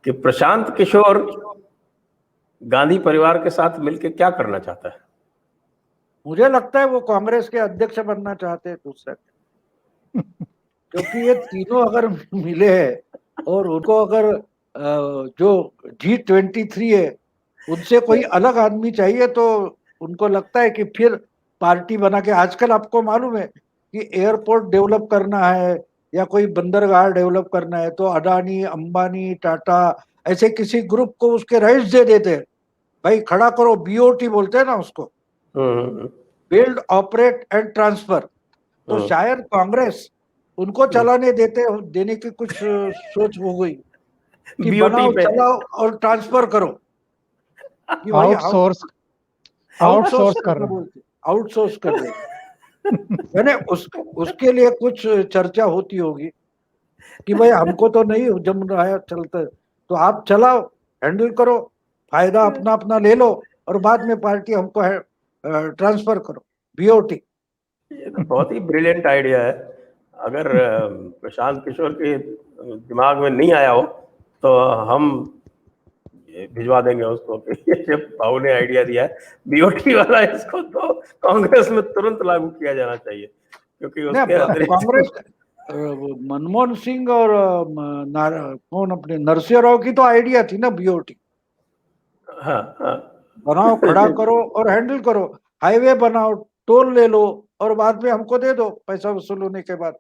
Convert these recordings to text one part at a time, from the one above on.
कि प्रशांत किशोर गांधी परिवार के साथ मिलकर क्या करना चाहता है? मुझे लगता है वो कांग्रेस के अध्यक्ष बनना चाहते हैं दूसरे, क्योंकि ये तीनों अगर मिले हैं और उनको अगर जो G23 है उनसे कोई अलग आदमी चाहिए, तो उनको लगता है कि फिर पार्टी बना के, आजकल आपको मालूम है कि एयरपोर्ट डेवलप करना है या कोई बंदरगाह डेवलप करना है तो अडानी, अंबानी, टाटा ऐसे किसी ग्रुप को उसके राइट्स दे देते हैं, भाई खड़ा करो, BOT बोलते हैं ना उसको, बिल्ड ऑपरेट एंड ट्रांसफर। तो शायद कांग्रेस उनको चलाने देने की कुछ सोच हो गई कि बनाओ, चलाओ और ट्रांसफर करो, कि भाई आउटसोर्स कर रहे हैं, आउटसोर्स कर रहे यानी उसके लिए कुछ चर्चा होती होगी कि भाई हमको तो नहीं जम रहा है चलते, तो आप चलाओ, हैंडल करो, फायदा अपना अपना ले लो और बाद में पार्टी हमको ट्रांसफर करो, BOT। ये तो बहुत ही ब्रिलियंट आइडिया है। अगर प्रशांत किशोर के दिमाग में नहीं आया हो तो हम भिजवा देंगे उसको कि ये जब भाऊ ने आइडिया दिया है BOT वाला, इसको तो कांग्रेस में तुरंत लागू किया जाना चाहिए, क्योंकि उसके कांग्रेस मनमोहन सिंह और कौन अपने नरसिंह राव की तो आइडिया थी ना BOT। हाँ, हाँ। बनाओ, खड़ा करो और हैंडल करो, हाईवे बनाओ, टोल ले लो और बाद में हमको दे दो पैसा वसूल होने के बाद।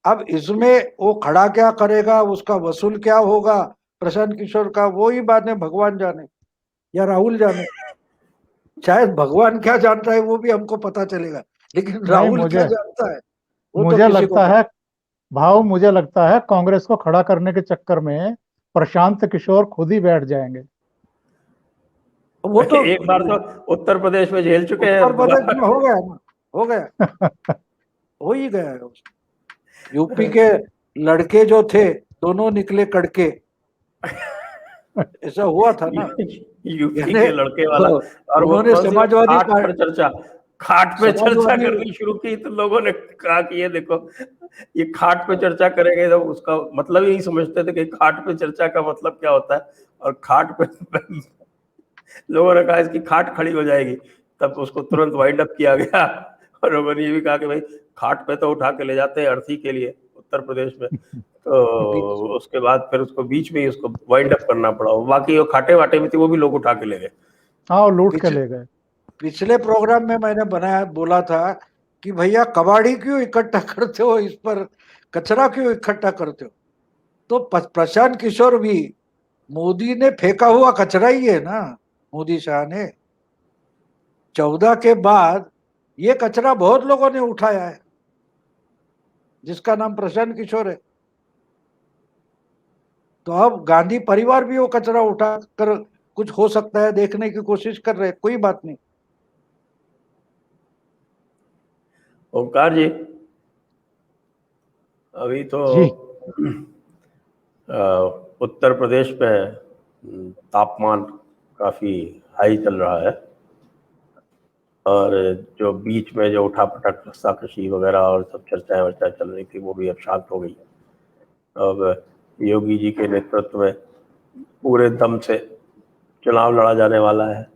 अब इसमें वो खड़ा क्या करेगा, उसका वसूल क्या होगा प्रशांत किशोर का, वो ही बात है, भगवान जाने या राहुल जाने। शायद भगवान क्या जानता है वो भी हमको पता चलेगा, लेकिन राहुल क्या जानता है वो मुझे तो लगता है भाव, मुझे लगता है कांग्रेस को खड़ा करने के चक्कर में प्रशांत किशोर खुद ही बैठ जाएंगे। वो तो एक बार तो उत्तर प्रदेश में झेल चुके हैं। उत्तर प्रदेश में हो गया ना, हो गया हो ही गया है। यूपी के लड़के जो थे दोनों निकले कड़के, ऐसा हुआ था ना। यूपी के लड़के वाला, और उन्होंने समाजवादी खाट पे चर्चा करनी शुरू की तो लोगों ने कहा कि ये देखो, ये खाट पे चर्चा करेंगे, तो उसका मतलब ही नहीं समझते थे कि खाट पे चर्चा का मतलब क्या होता है। और खाट पे लोगों ने कहा इसकी खाट खड़ी हो जाएगी, तब उसको तुरंत वाइंड अप किया गया। और लोगों ने ये भी कहा कि भाई खाट पे तो उठा के ले जाते हैं अर्थी के लिए उत्तर प्रदेश में, तो उसके बाद फिर उसको बीच में ही उसको वाइंड अप करना पड़ा। बाकी वो खाटे वाटे में थे वो भी लोग उठा के ले गए। हाँ, लूट के ले गए। पिछले प्रोग्राम में मैंने बोला था कि भैया कबाड़ी क्यों इकट्ठा करते हो, इस पर कचरा क्यों इकट्ठा करते हो। तो प्रशांत किशोर भी मोदी ने फेंका हुआ कचरा ही है ना। मोदी शाह ने 14 के बाद ये कचरा बहुत लोगों ने उठाया है, जिसका नाम प्रशांत किशोर है। तो अब गांधी परिवार भी वो कचरा उठा कर कुछ हो सकता है देखने की कोशिश कर रहे, कोई बात नहीं। ओंकार जी, अभी तो उत्तर प्रदेश में तापमान काफी हाई चल रहा है, और जो बीच में जो उठापटक रस्साकशी वगैरह और सब चर्चाएं वर्चा चल रही थी वो भी अब शांत हो गई। अब योगी जी के नेतृत्व में पूरे दम से चुनाव लड़ा जाने वाला है।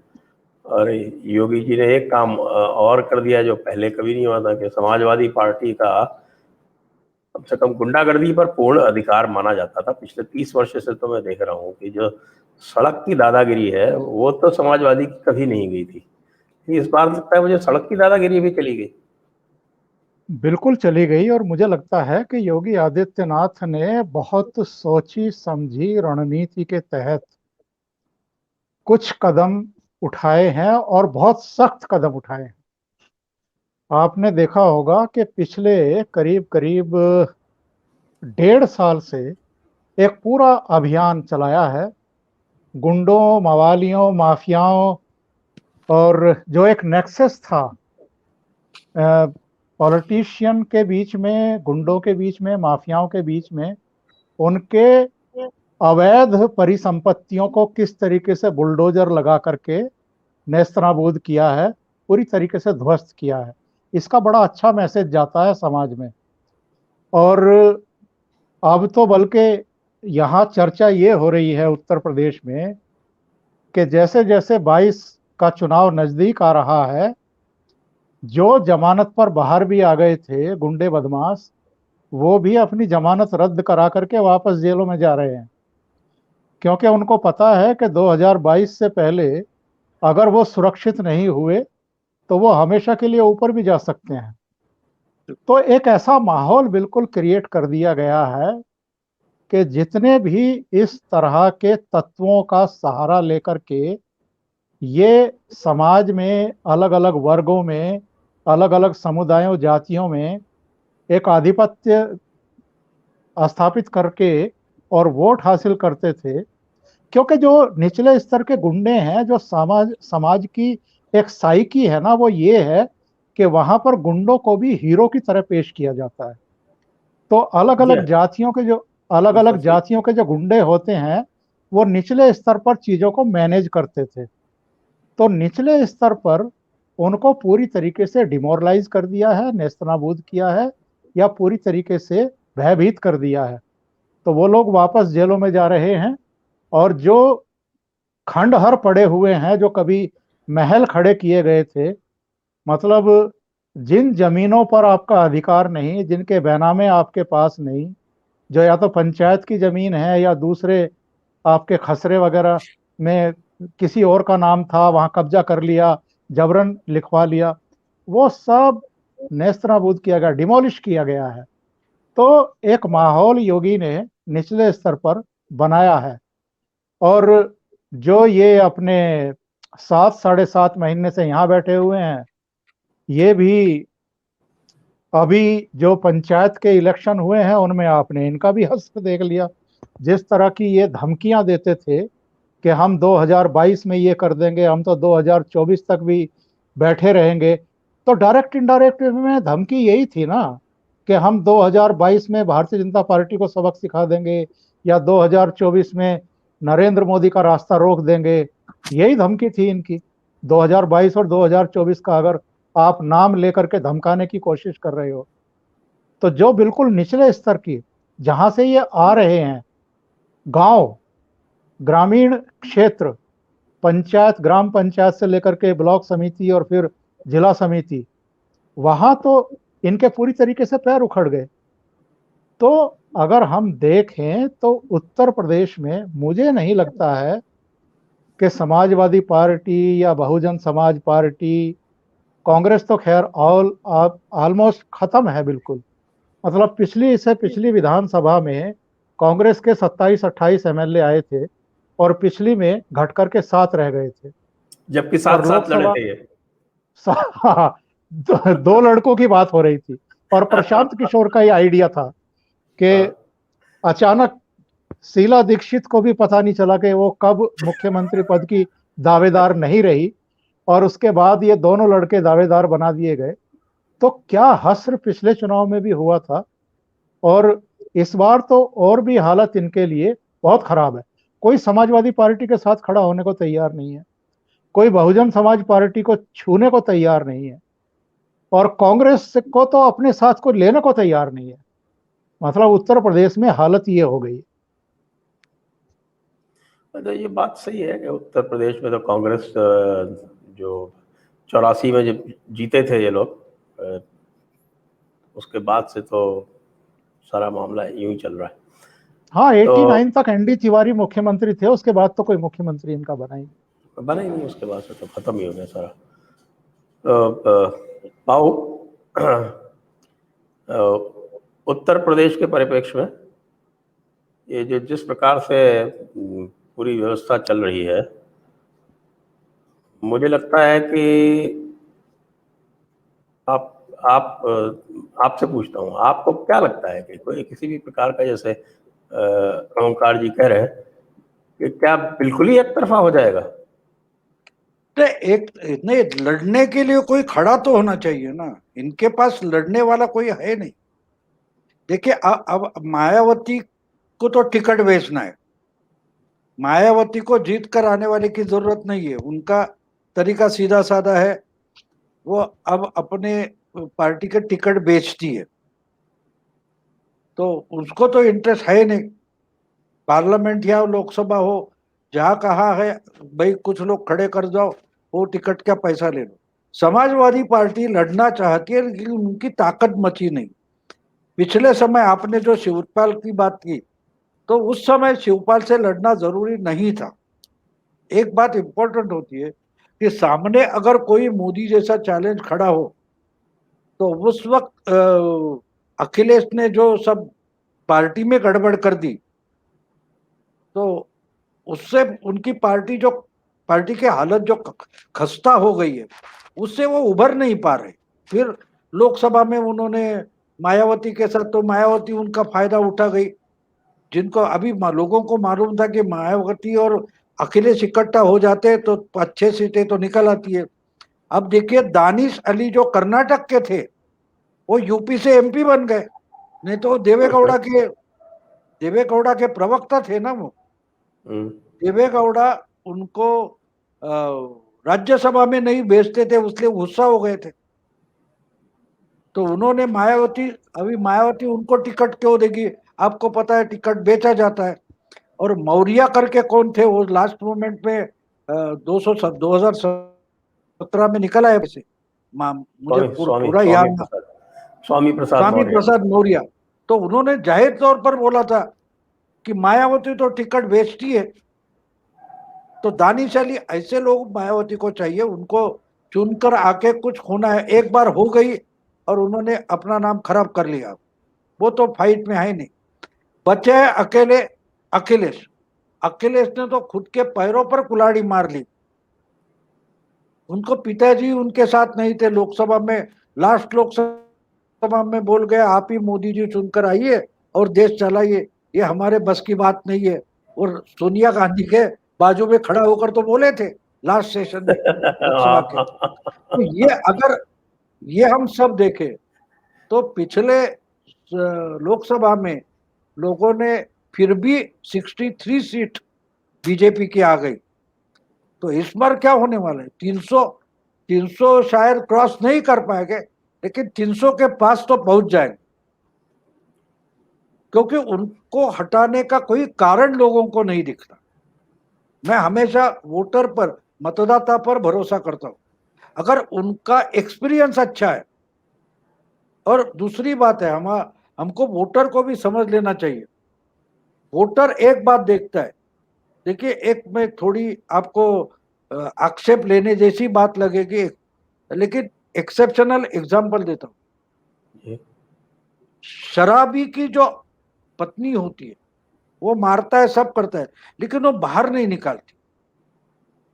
और योगी जी ने एक काम और कर दिया जो पहले कभी नहीं हुआ था, कि समाजवादी पार्टी का कम से कम गुंडागर्दी पर पूर्ण अधिकार माना जाता था। पिछले 30 वर्ष से तो मैं देख रहा हूँ कि जो सड़क की दादागिरी है वो तो समाजवादी की कभी नहीं गई थी, इस बार लगता है मुझे सड़क की दादागिरी भी चली गई। बिल्कुल चली गई। और मुझे लगता है कि योगी आदित्यनाथ ने बहुत सोची समझी रणनीति के तहत कुछ कदम उठाए हैं, और बहुत सख्त कदम उठाए हैं। आपने देखा होगा कि पिछले करीब करीब 1.5 साल से एक पूरा अभियान चलाया है गुंडों, मवालियों, माफियाओं, और जो एक नेक्सस था पॉलिटिशियन के बीच में, गुंडों के बीच में, माफियाओं के बीच में, उनके अवैध परिसंपत्तियों को किस तरीके से बुलडोजर लगा करके नेस्तनाबूद किया है, पूरी तरीके से ध्वस्त किया है। इसका बड़ा अच्छा मैसेज जाता है समाज में। और अब तो बल्कि यहाँ चर्चा ये हो रही है उत्तर प्रदेश में कि जैसे जैसे 22 का चुनाव नजदीक आ रहा है, जो जमानत पर बाहर भी आ गए थे गुंडे बदमाश, वो भी अपनी जमानत रद्द करा करके वापस जेलों में जा रहे हैं, क्योंकि उनको पता है कि 2022 से पहले अगर वो सुरक्षित नहीं हुए तो वो हमेशा के लिए ऊपर भी जा सकते हैं। तो एक ऐसा माहौल बिल्कुल क्रिएट कर दिया गया है कि जितने भी इस तरह के तत्वों का सहारा लेकर के ये समाज में अलग अलग वर्गों में, अलग अलग समुदायों जातियों में एक आधिपत्य स्थापित करके और वोट हासिल करते थे, क्योंकि जो निचले स्तर के गुंडे हैं, जो समाज समाज की एक साइकी है ना, वो ये है कि वहां पर गुंडों को भी हीरो की तरह पेश किया जाता है। तो अलग जी अलग जातियों के जो अलग अलग बिल्कुल सही। जातियों के जो गुंडे होते हैं, वो निचले स्तर पर चीजों को मैनेज करते थे। तो निचले स्तर पर उनको पूरी तरीके से डिमोरलाइज कर दिया है, नेस्तनाबूद किया है, या पूरी तरीके से भयभीत कर दिया है। तो वो लोग वापस जेलों में जा रहे हैं, और जो खंडहर पड़े हुए हैं, जो कभी महल खड़े किए गए थे, मतलब जिन जमीनों पर आपका अधिकार नहीं, जिनके बैनामे आपके पास नहीं, जो या तो पंचायत की जमीन है या दूसरे आपके खसरे वगैरह में किसी और का नाम था, वहां कब्जा कर लिया, जबरन लिखवा लिया, वो सब नेस्तनाबूद किया गया, डिमोलिश किया गया है। तो एक माहौल योगी ने निचले स्तर पर बनाया है। और जो ये अपने 7 साढ़े 7 महीने से यहाँ बैठे हुए हैं, ये भी अभी जो पंचायत के इलेक्शन हुए हैं उनमें आपने इनका भी हश्र देख लिया। जिस तरह की ये धमकियां देते थे कि हम 2022 में ये कर देंगे, हम तो 2024 तक भी बैठे रहेंगे, तो डायरेक्ट इनडायरेक्ट में धमकी यही थी ना कि हम 2022 में भारतीय जनता पार्टी को सबक सिखा देंगे, या 2024 में नरेंद्र मोदी का रास्ता रोक देंगे। यही धमकी थी इनकी। 2022 और 2024 का अगर आप नाम लेकर के धमकाने की कोशिश कर रहे हो, तो जो बिल्कुल निचले स्तर की, जहां से ये आ रहे हैं, गांव, ग्रामीण क्षेत्र, पंचायत, ग्राम पंचायत से लेकर के ब्लॉक समिति और फिर जिला समिति, वहां तो इनके पूरी तरीके से पैर उखड़ गए। तो अगर हम देखें तो उत्तर प्रदेश में मुझे नहीं लगता है कि समाजवादी पार्टी या बहुजन समाज पार्टी, कांग्रेस तो खैर ऑलमोस्ट खत्म है बिल्कुल। मतलब पिछली विधानसभा में कांग्रेस के 27-28 एमएलए आए थे, और पिछली में घट करके 7 रह गए थे। जबकि और 7-7 लड़े लोकसभा थे ये। दो लड़कों की बात हो रही थी, और प्रशांत किशोर का ये आइडिया था कि हाँ, अचानक शीला दीक्षित को भी पता नहीं चला कि वो कब मुख्यमंत्री पद की दावेदार नहीं रही, और उसके बाद ये दोनों लड़के दावेदार बना दिए गए। तो क्या हश्र पिछले चुनाव में भी हुआ था, और इस बार तो और भी हालत इनके लिए बहुत खराब है। कोई समाजवादी पार्टी के साथ खड़ा होने को तैयार नहीं है, कोई बहुजन समाज पार्टी को छूने को तैयार नहीं है, और कांग्रेस को तो अपने साथ को लेने को तैयार नहीं है। मतलब उत्तर प्रदेश में हालत ये हो गई। तो ये बात सही है कि उत्तर प्रदेश में तो कांग्रेस जो 84 में जब जीते थे ये लोग, उसके बाद से तो सारा मामला यूं ही चल रहा है। हाँ, तो 89 तक एनडी तिवारी मुख्यमंत्री थे, उसके बाद तो कोई मुख्यमंत्री इनका बना ही नहीं। बना ही नहीं, उसके बाद से तो खत्म ही हो गया सारा। तो पाओ उत्तर प्रदेश के परिप्रेक्ष्य में ये जो जिस प्रकार से पूरी व्यवस्था चल रही है, मुझे लगता है कि आपसे पूछता हूँ, आपको क्या लगता है कि कोई किसी भी प्रकार का, जैसे ओंकार जी कह रहे हैं, कि क्या बिल्कुल ही एक तरफा हो जाएगा? तो एक नहीं, लड़ने के लिए कोई खड़ा तो होना चाहिए ना। इनके पास लड़ने वाला कोई है नहीं। देखिए, अब मायावती को तो टिकट बेचना है। मायावती को जीत कर आने वाले की जरूरत नहीं है। उनका तरीका सीधा साधा है, वो अब अपने पार्टी के टिकट बेचती है, तो उसको तो इंटरेस्ट है नहीं। पार्लियामेंट या लोकसभा हो, जहाँ कहा है भाई कुछ लोग खड़े कर जाओ, वो टिकट का पैसा ले लो। समाजवादी पार्टी लड़ना चाहती है लेकिन उनकी ताकत मची नहीं। पिछले समय आपने जो शिवपाल की बात की, तो उस समय शिवपाल से लड़ना जरूरी नहीं था। एक बात इंपॉर्टेंट होती है कि सामने अगर कोई मोदी जैसा चैलेंज खड़ा हो, तो उस वक्त अखिलेश ने जो सब पार्टी में गड़बड़ कर दी, तो उससे उनकी पार्टी की हालत जो खस्ता हो गई है, उससे वो उभर नहीं पा रहे। फिर लोकसभा में उन्होंने मायावती के साथ, तो मायावती उनका फायदा उठा गई, जिनको अभी लोगों को मालूम था कि मायावती और अखिलेश इकट्ठा हो जाते हैं तो 5-6 सीटें तो निकल आती है। अब देखिए दानिश अली जो कर्नाटक के थे, वो यूपी से एमपी बन गए। नहीं तो देवेगौड़ा के प्रवक्ता थे ना वो। देवेगौड़ा उनको राज्यसभा में नहीं भेजते थे, इसलिए गुस्सा हो गए थे। तो उन्होंने मायावती उनको टिकट क्यों देगी? आपको पता है टिकट बेचा जाता है। और मौर्य करके कौन थे, वो लास्ट मोमेंट में 2017 में निकला है वैसे, मुझे पूरा याद, स्वामी प्रसाद मौर्य। तो उन्होंने जाहिर तौर पर बोला था कि मायावती तो टिकट बेचती है। तो दानिश अली ऐसे लोग मायावती को चाहिए, उनको चुनकर आके कुछ होना है। एक बार हो गई और उन्होंने अपना नाम खराब कर लिया, वो तो फाइट में है नहीं। बचे है अकेले अखिलेश। अखिलेश ने तो खुद के पैरों पर कुल्हाड़ी मार ली। उनको पिताजी उनके साथ नहीं थे लोकसभा में। लास्ट लोकसभा में बोल गए आप ही मोदी जी चुनकर आइए और देश चलाइए, ये हमारे बस की बात नहीं है। और सोनिया गांधी के बाजू में खड़ा होकर तो बोले थे लास्ट सेशन में लोकसभा के। तो ये हम सब देखें तो पिछले लोकसभा में लोगों ने फिर भी 63 सीट बीजेपी की आ गई। तो इस बार क्या होने वाला है? 300 शायद क्रॉस नहीं कर पाएंगे, लेकिन 300 के पास तो पहुंच जाएंगे, क्योंकि उनको हटाने का कोई कारण लोगों को नहीं दिखता। मैं हमेशा वोटर पर, मतदाता पर भरोसा करता हूं, अगर उनका एक्सपीरियंस अच्छा है। और दूसरी बात है, हमको वोटर को भी समझ लेना चाहिए। वोटर एक बात देखता है, देखिए एक में थोड़ी आपको आक्षेप लेने जैसी बात लगेगी, लेकिन एक्सेप्शनल एग्जांपल देता हूं। शराबी की जो पत्नी होती है, वो मारता है, सब करता है, लेकिन वो बाहर नहीं निकालती।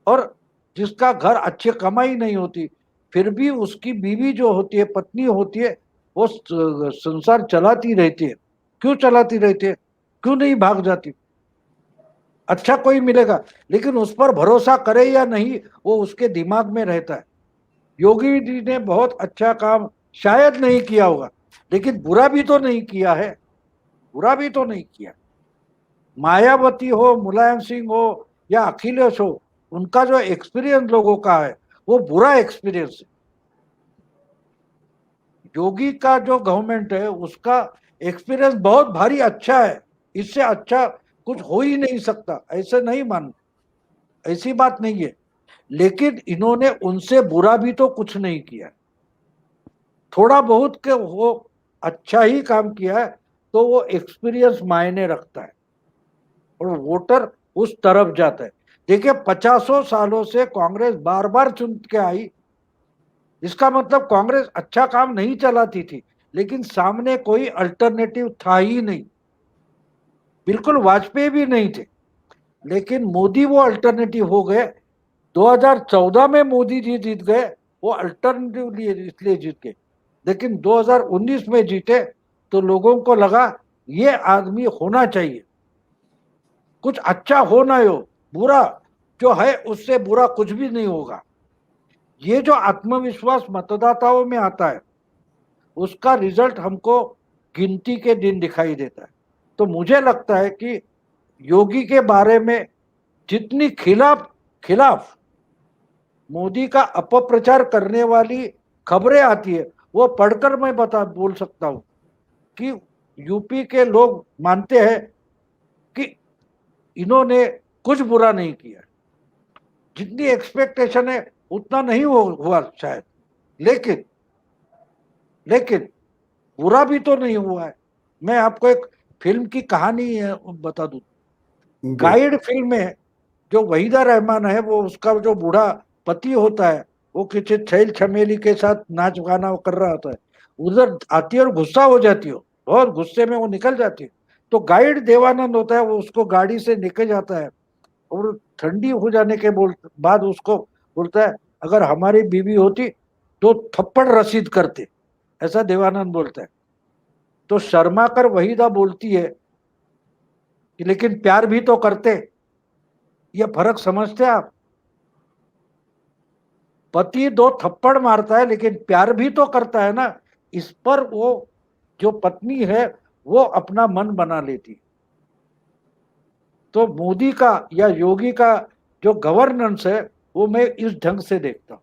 और जिसका घर अच्छी कमाई नहीं होती, फिर भी उसकी बीवी जो होती है, पत्नी होती है, वो संसार चलाती रहती है। क्यों चलाती रहती है? क्यों नहीं भाग जाती? अच्छा कोई मिलेगा, लेकिन उस पर भरोसा करे या नहीं, वो उसके दिमाग में रहता है। योगी जी ने बहुत अच्छा काम शायद नहीं किया होगा, लेकिन बुरा भी तो नहीं किया है। बुरा भी तो नहीं किया। मायावती हो, मुलायम सिंह हो या अखिलेश हो, उनका जो एक्सपीरियंस लोगों का है, वो बुरा एक्सपीरियंस है। योगी का जो गवर्नमेंट है, उसका एक्सपीरियंस बहुत भारी अच्छा है। इससे अच्छा कुछ हो ही नहीं सकता, ऐसे नहीं मान, ऐसी बात नहीं है। लेकिन इन्होंने उनसे बुरा भी तो कुछ नहीं किया, थोड़ा बहुत के वो अच्छा ही काम किया है। तो वो एक्सपीरियंस मायने रखता है और वोटर उस तरफ जाता है। देखिए 50 सालों से कांग्रेस बार बार चुन के आई, इसका मतलब कांग्रेस अच्छा काम नहीं चलाती थी, लेकिन सामने कोई अल्टरनेटिव था ही नहीं। बिल्कुल वाजपेयी भी नहीं थे, लेकिन मोदी वो अल्टरनेटिव हो गए। 2014 में मोदी जी जीत गए, वो अल्टरनेटिव इसलिए जीत गए। लेकिन 2019 में जीते तो लोगों को लगा ये आदमी होना चाहिए, कुछ अच्छा हो ना हो, बुरा जो है उससे बुरा कुछ भी नहीं होगा। ये जो आत्मविश्वास मतदाताओं में आता है, उसका रिजल्ट हमको गिनती के दिन दिखाई देता है। तो मुझे लगता है कि योगी के बारे में जितनी खिलाफ मोदी का अपप्रचार करने वाली खबरें आती है, वो पढ़कर मैं बोल सकता हूं कि यूपी के लोग मानते हैं कि इन्होंने कुछ बुरा नहीं किया, जितनी एक्सपेक्टेशन है उतना नहीं हुआ शायद, लेकिन लेकिन बुरा भी तो नहीं हुआ है। मैं आपको एक फिल्म की कहानी बता दूं। गाइड फिल्म में जो वहीदा रहमान है, वो उसका जो बूढ़ा पति होता है, वो किसी छैल छमेली के साथ नाच गाना कर रहा होता है, उधर आती है और गुस्सा हो जाती हो, बहुत गुस्से में वो निकल जाती है। तो गाइड देवानंद होता है, वो उसको गाड़ी से निकल जाता है और ठंडी हो जाने के बाद उसको बोलता है, अगर हमारी बीवी होती तो थप्पड़ रसीद करते, ऐसा देवानंद बोलता है। तो शर्माकर वहीदा बोलती है कि लेकिन प्यार भी तो करते। ये फर्क समझते आप? पति दो थप्पड़ मारता है लेकिन प्यार भी तो करता है ना। इस पर वो जो पत्नी है वो अपना मन बना लेती। तो मोदी का या योगी का जो गवर्नेंस है वो मैं इस ढंग से देखता हूं।